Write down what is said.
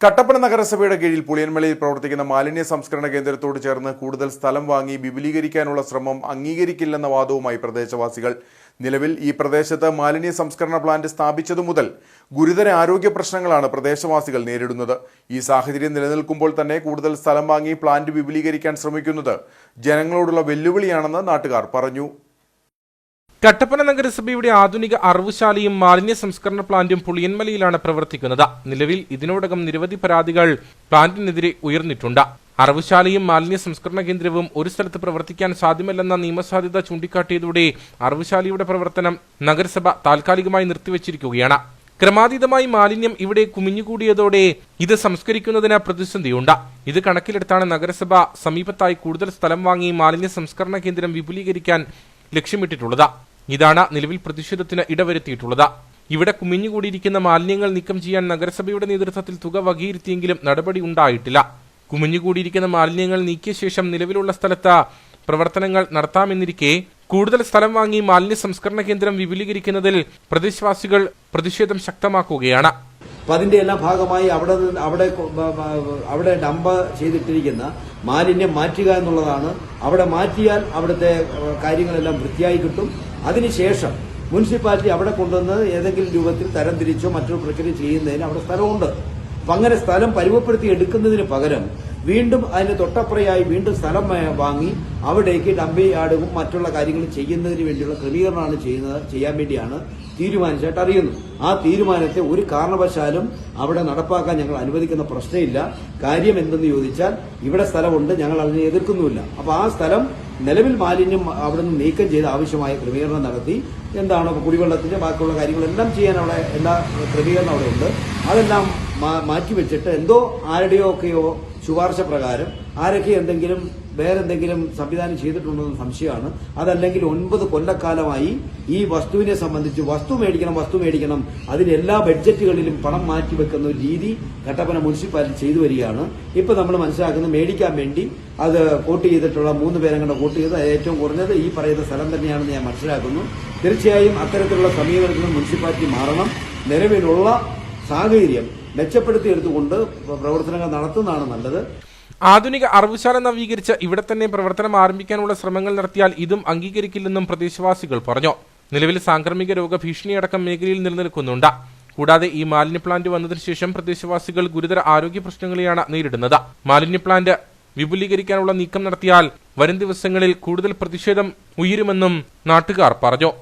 കട്ടപ്പന നഗരസഭയുടെ കീഴിൽ പുളിയൻമലയിൽ പ്രവർത്തിക്കുന്ന മാലിന്യ സംസ്കരണ കേന്ദ്രത്തോട് ചേർന്ന് കൂടുതൽ സ്ഥലം വാങ്ങി വിപുലീകരിക്കാനുള്ള ശ്രമം അംഗീകരിക്കില്ലെന്ന വാദവുമായി പ്രദേശവാസികൾ. നിലവിൽ ഈ പ്രദേശത്ത് മാലിന്യ സംസ്കരണ പ്ലാന്റ് സ്ഥാപിച്ചതു മുതൽ ഗുരുതര ആരോഗ്യ പ്രശ്നങ്ങളാണ് പ്രദേശവാസികൾ നേരിടുന്നത്. ഈ സാഹചര്യം നിലനിൽക്കുമ്പോൾ തന്നെ കൂടുതൽ സ്ഥലം വാങ്ങി പ്ലാന്റ് വിപുലീകരിക്കാൻ ശ്രമിക്കുന്നത് ജനങ്ങളോടുള്ള വെല്ലുവിളിയാണെന്ന് നാട്ടുകാർ പറഞ്ഞു. കട്ടപ്പന നഗരസഭയുടെ ആധുനിക അറവുശാലയും മാലിന്യ സംസ്കരണ പ്ലാന്റും പുളിയൻമലയിലാണ് പ്രവർത്തിക്കുന്നത്. നിലവിൽ ഇതിനോടകം നിരവധി പരാതികൾ പ്ലാന്റിനെതിരെ ഉയർന്നിട്ടുണ്ട്. അറവുശാലയും മാലിന്യ സംസ്കരണ കേന്ദ്രവും ഒരു സ്ഥലത്ത് പ്രവർത്തിക്കാൻ സാധ്യമല്ലെന്ന നിയമസാധ്യത ചൂണ്ടിക്കാട്ടിയതോടെ അറവുശാലയുടെ പ്രവർത്തനം നഗരസഭ താൽക്കാലികമായി നിർത്തിവച്ചിരിക്കുകയാണ്. ക്രമാതീതമായി മാലിന്യം ഇവിടെ കുമിഞ്ഞുകൂടിയതോടെ ഇത് സംസ്കരിക്കുന്നതിന് പ്രതിസന്ധിയുണ്ട്. ഇത് കണക്കിലെടുത്താണ് നഗരസഭ സമീപത്തായി കൂടുതൽ സ്ഥലം വാങ്ങി മാലിന്യ സംസ്കരണ കേന്ദ്രം വിപുലീകരിക്കാൻ ലക്ഷ്യമിട്ടിട്ടുള്ളത്. ഇതാണ് നിലവിൽ പ്രതിഷേധത്തിന് ഇടവരുത്തിയിട്ടുള്ളത്. ഇവിടെ കുമിഞ്ഞുകൂടിയിരിക്കുന്ന മാലിന്യങ്ങൾ നീക്കം ചെയ്യാൻ നഗരസഭയുടെ നേതൃത്വത്തിൽ തുക വകയിരുത്തിയെങ്കിലും നടപടി ഉണ്ടായിട്ടില്ല. കുമിഞ്ഞുകൂടിയിരിക്കുന്ന മാലിന്യങ്ങൾ നീക്കിയ ശേഷം നിലവിലുള്ള സ്ഥലത്ത് പ്രവർത്തനങ്ങൾ നടത്താമെന്നിരിക്കെ കൂടുതൽ സ്ഥലം വാങ്ങി മാലിന്യ സംസ്കരണ കേന്ദ്രം വിപുലീകരിക്കുന്നതിൽ പ്രദേശവാസികൾ പ്രതിഷേധം ശക്തമാക്കുകയാണ്. അതിന്റെ എല്ലാം ഭാഗമായി അവിടെ ഡംപ് ചെയ്തിട്ടിരിക്കുന്ന മാലിന്യം മാറ്റുക എന്നുള്ളതാണ്. അവിടെ മാറ്റിയാൽ അവിടുത്തെ കാര്യങ്ങളെല്ലാം വൃത്തിയായി കിട്ടും. അതിനുശേഷം മുനിസിപ്പാലിറ്റി അവിടെ കൊണ്ടുവന്ന് ഏതെങ്കിലും രൂപത്തിൽ തരംതിരിച്ചോ മറ്റൊരു പ്രക്രിയ ചെയ്യുന്നതിന് അവിടെ സ്ഥലമുണ്ട്. അപ്പം അങ്ങനെ സ്ഥലം പരുവപ്പെടുത്തി എടുക്കുന്നതിന് പകരം വീണ്ടും അതിന് തൊട്ടപ്പുറയായി വീണ്ടും സ്ഥലം വാങ്ങി അവിടേക്ക് ഡംപിംഗ് യാർഡും മറ്റുള്ള കാര്യങ്ങളും ചെയ്യുന്നതിന് വേണ്ടിയുള്ള ക്രമീകരണമാണ് ചെയ്യാൻ വേണ്ടിയാണ് തീരുമാനിച്ചായിട്ട് അറിയുന്നു. ആ തീരുമാനത്തെ ഒരു കാരണവശാലും അവിടെ നടപ്പാക്കാൻ ഞങ്ങൾ അനുവദിക്കുന്ന പ്രശ്നമില്ല. കാര്യം എന്തെന്ന് ചോദിച്ചാൽ ഇവിടെ സ്ഥലമുണ്ട്, ഞങ്ങൾ അതിനെ എതിർക്കുന്നുമില്ല. അപ്പോൾ ആ സ്ഥലം നിലവിൽ മാലിന്യം അവിടെ നിന്ന് നീക്കം ചെയ്ത് ആവശ്യമായ ക്രമീകരണം നടത്തി എന്താണോ കുടിവെള്ളത്തിന്റെ ബാക്കിയുള്ള കാര്യങ്ങളെല്ലാം ചെയ്യാൻ അവിടെ എല്ലാ ക്രമീകരണം അവിടെ ഉണ്ട്. അതെല്ലാം മാറ്റിവെച്ചിട്ട് എന്തോ ആരുടെയോ ഒക്കെയോ ശുപാർശ പ്രകാരം ആരൊക്കെ വേറെന്തെങ്കിലും സംവിധാനം ചെയ്തിട്ടുണ്ടെന്ന് സംശയമാണ്. അതല്ലെങ്കിൽ 9 കൊല്ലക്കാലമായി ഈ വസ്തുവിനെ സംബന്ധിച്ച് വസ്തു മേടിക്കണം അതിന് എല്ലാ ബഡ്ജറ്റുകളിലും പണം മാറ്റിവെക്കുന്ന ഒരു രീതി കട്ടപ്പന മുനിസിപ്പാലിറ്റി ചെയ്തു വരികയാണ്. ഇപ്പൊ നമ്മൾ മനസ്സിലാക്കുന്നത് മേടിക്കാൻ വേണ്ടി അത് കോട്ട് ചെയ്തിട്ടുള്ള 3 പേരങ്ങനെ കോട്ട് ചെയ്ത് ഏറ്റവും കുറഞ്ഞത് ഈ പറയുന്ന സ്ഥലം തന്നെയാണെന്ന് ഞാൻ മനസ്സിലാക്കുന്നു. തീർച്ചയായും അത്തരത്തിലുള്ള സമീപനത്തിൽ നിന്ന് മുനിസിപ്പാലിറ്റി മാറണം. നിലവിലുള്ള സാഹചര്യം മെച്ചപ്പെടുത്തിയെടുത്തുകൊണ്ട് പ്രവർത്തനങ്ങൾ നടത്തുന്നതാണ് നല്ലത്. ആധുനിക അറവുശാല നവീകരിച്ച് ഇവിടെ തന്നെ പ്രവർത്തനം ആരംഭിക്കാനുള്ള ശ്രമങ്ങൾ നടത്തിയാൽ ഇതും അംഗീകരിക്കില്ലെന്നും പ്രദേശവാസികൾ പറഞ്ഞു. നിലവിൽ സാംക്രമിക രോഗഭീഷണിയടക്കം മേഖലയിൽ നിലനിൽക്കുന്നുണ്ട്. കൂടാതെ ഈ മാലിന്യ പ്ലാന്റ് വന്നതിനു ശേഷം പ്രദേശവാസികൾ ഗുരുതര ആരോഗ്യ പ്രശ്നങ്ങളെയാണ് നേരിടുന്നത്. മാലിന്യ പ്ലാന്റ് വിപുലീകരിക്കാനുള്ള നീക്കം നടത്തിയാൽ വരും ദിവസങ്ങളിൽ കൂടുതൽ പ്രതിഷേധം ഉയരുമെന്നും നാട്ടുകാർ പറഞ്ഞു.